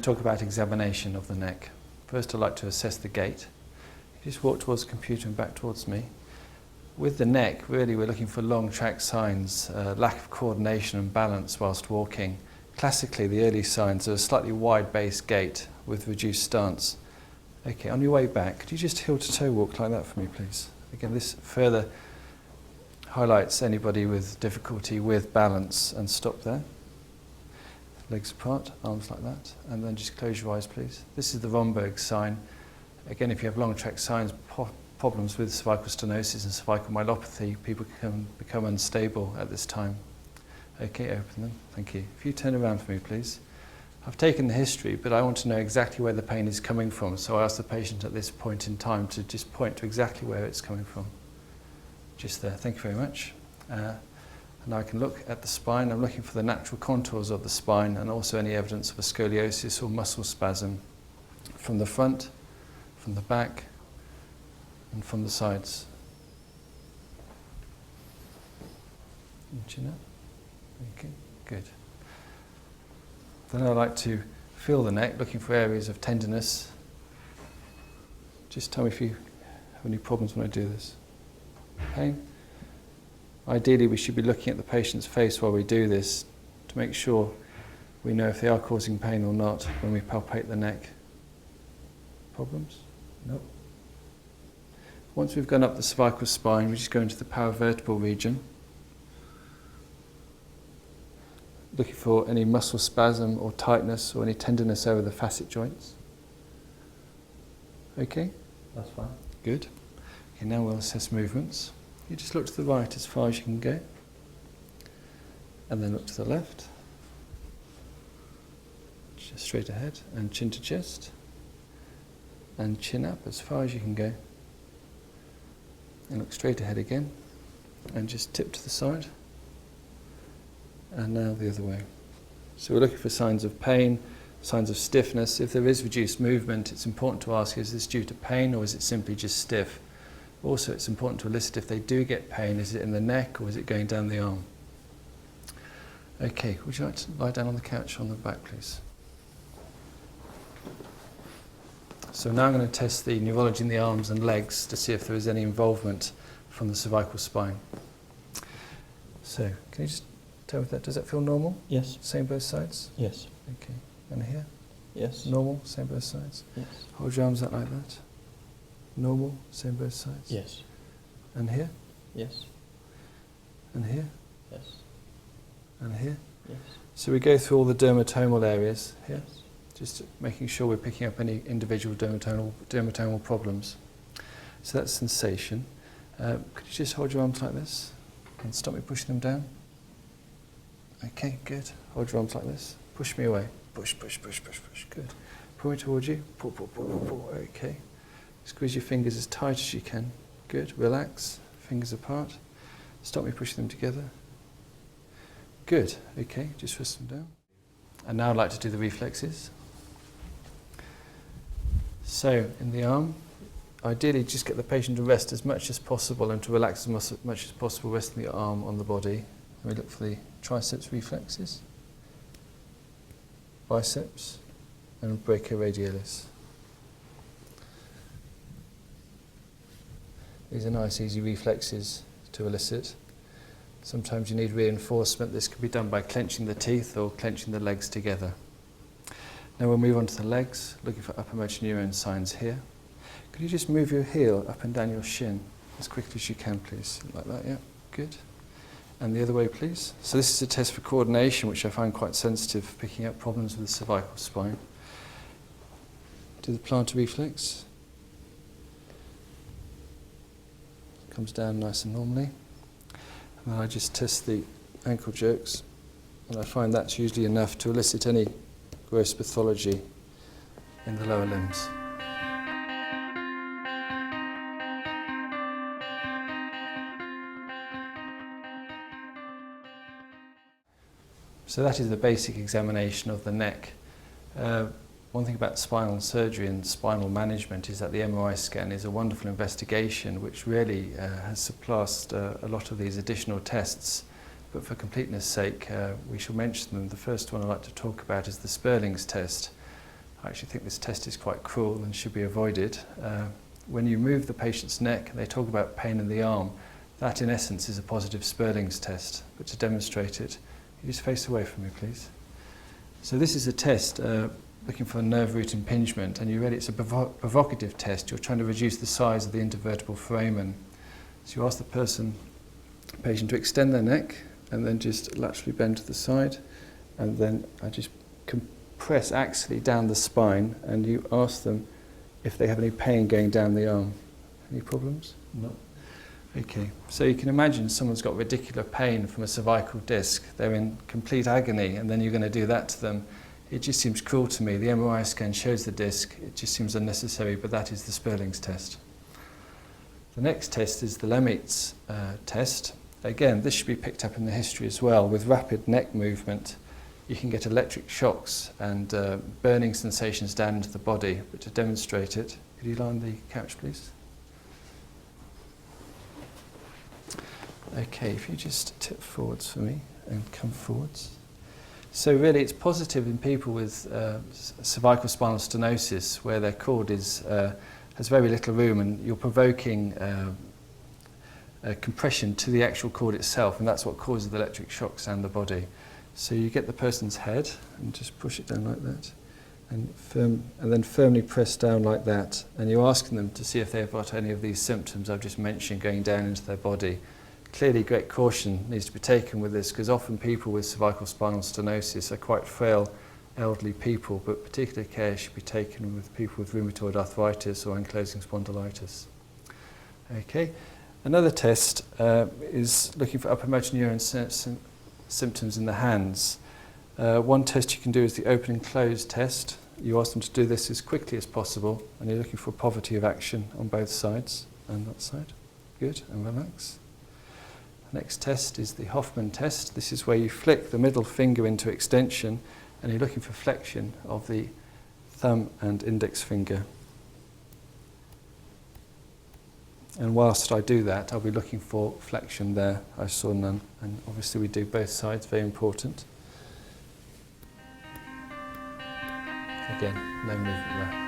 talk about examination of the neck. First, I'd like to assess the gait. Just walk towards the computer and back towards me. With the neck, really we're looking for long track signs, lack of coordination and balance whilst walking. Classically, the early signs are a slightly wide-based gait with reduced stance. Okay, on your way back, could you just heel-to-toe walk like that for me, please? Again, this further highlights anybody with difficulty with balance, and stop there. Legs apart, arms like that, and then just close your eyes, please. This is the Romberg sign. Again, if you have long track signs, problems with cervical stenosis and cervical myelopathy, people can become unstable at this time. Okay, open them. Thank you. If you turn around for me, please. I've taken the history, but I want to know exactly where the pain is coming from, so I ask the patient at this point in time to just point to exactly where it's coming from. Just there. Thank you very much. And I can look at the spine. I'm looking for the natural contours of the spine and also any evidence of a scoliosis or muscle spasm from the front, from the back, and from the sides. Chin up. Okay, good. Then I like to feel the neck, looking for areas of tenderness. Just tell me if you have any problems when I do this. Pain? Ideally, we should be looking at the patient's face while we do this to make sure we know if they are causing pain or not when we palpate the neck. Problems? Nope. Once we've gone up the cervical spine, we just go into the paravertebral region, looking for any muscle spasm or tightness or any tenderness over the facet joints. Okay? That's fine. Good. Okay, now we'll assess movements. You just look to the right as far as you can go, and then look to the left, just straight ahead, and chin to chest, and chin up as far as you can go, and look straight ahead again, and just tip to the side, and now the other way. So we're looking for signs of pain, signs of stiffness. If there is reduced movement, it's important to ask, is this due to pain or is it simply just stiff? Also, it's important to elicit if they do get pain, is it in the neck or is it going down the arm? Okay, would you like to lie down on the couch on the back, please? So now I'm going to test the neurology in the arms and legs to see if there is any involvement from the cervical spine. So, can you just tell me that, does that feel normal? Yes. Same both sides? Yes. Okay, and here? Yes. Normal, same both sides? Yes. Hold your arms out like that. Normal, same both sides? Yes. And here? Yes. And here? Yes. And here? Yes. So we go through all the dermatomal areas here, Yes. just making sure we're picking up any individual dermatomal problems. So that's sensation. Could you just hold your arms like this and stop me pushing them down? Okay, good. Hold your arms like this. Push me away. Push, push, push, push, push. Good. Pull me towards you. Pull, pull, pull, pull, pull. Okay. Squeeze your fingers as tight as you can. Good. Relax. Fingers apart. Stop me pushing them together. Good. Okay. Just rest them down. And now I'd like to do the reflexes. So, in the arm, ideally just get the patient to rest as much as possible and to relax as much as possible, resting the arm on the body. And we look for the triceps reflexes, biceps, and brachioradialis. These are nice, easy reflexes to elicit. Sometimes you need reinforcement. This can be done by clenching the teeth or clenching the legs together. Now we'll move on to the legs, looking for upper motor neuron signs here. Could you just move your heel up and down your shin as quickly as you can, please? Like that, yeah, good. And the other way, please. So this is a test for coordination, which I find quite sensitive for picking up problems with the cervical spine. Do the plantar reflex. Comes down nice and normally. And then I just test the ankle jerks, and I find that's usually enough to elicit any gross pathology in the lower limbs. So that is the basic examination of the neck. One thing about spinal surgery and spinal management is that the MRI scan is a wonderful investigation which really has surpassed a lot of these additional tests. But for completeness sake, we shall mention them. The first one I'd like to talk about is the Sperling's test. I actually think this test is quite cruel and should be avoided. When you move the patient's neck, they talk about pain in the arm. That in essence is a positive Sperling's test, but to demonstrate it, you just face away from me, please. So this is a test looking for nerve root impingement, and it's a provocative test. You're trying to reduce the size of the intervertebral foramen. So you ask the patient to extend their neck and then just laterally bend to the side, and then I just compress axially down the spine, and you ask them if they have any pain going down the arm. Any problems? No. Okay, so you can imagine someone's got radicular pain from a cervical disc. They're in complete agony, and then you're going to do that to them. It just seems cruel to me. The MRI scan shows the disc. It just seems unnecessary, but that is the Sperling's test. The next test is the Lemaitre's test. Again, this should be picked up in the history as well. With rapid neck movement, you can get electric shocks and burning sensations down into the body. But to demonstrate it, could you lie on the couch, please? Okay, if you just tip forwards for me and come forwards. So really it's positive in people with cervical spinal stenosis, where their cord has very little room, and you're provoking compression to the actual cord itself, and that's what causes the electric shocks down the body. So you get the person's head and just push it down like that, and then firmly press down like that, and you're asking them to see if they've got any of these symptoms I've just mentioned going down into their body. Clearly great caution needs to be taken with this, because often people with cervical spinal stenosis are quite frail elderly people, but particular care should be taken with people with rheumatoid arthritis or ankylosing spondylitis. Okay, another test is looking for upper motor neuron symptoms in the hands. One test you can do is the open and close test. You ask them to do this as quickly as possible, and you're looking for poverty of action on both sides and that side. Good, and relax. The next test is the Hoffman test. This is where you flick the middle finger into extension, and you're looking for flexion of the thumb and index finger. And whilst I do that, I'll be looking for flexion there. I saw none, and obviously we do both sides, very important. Again, no movement there.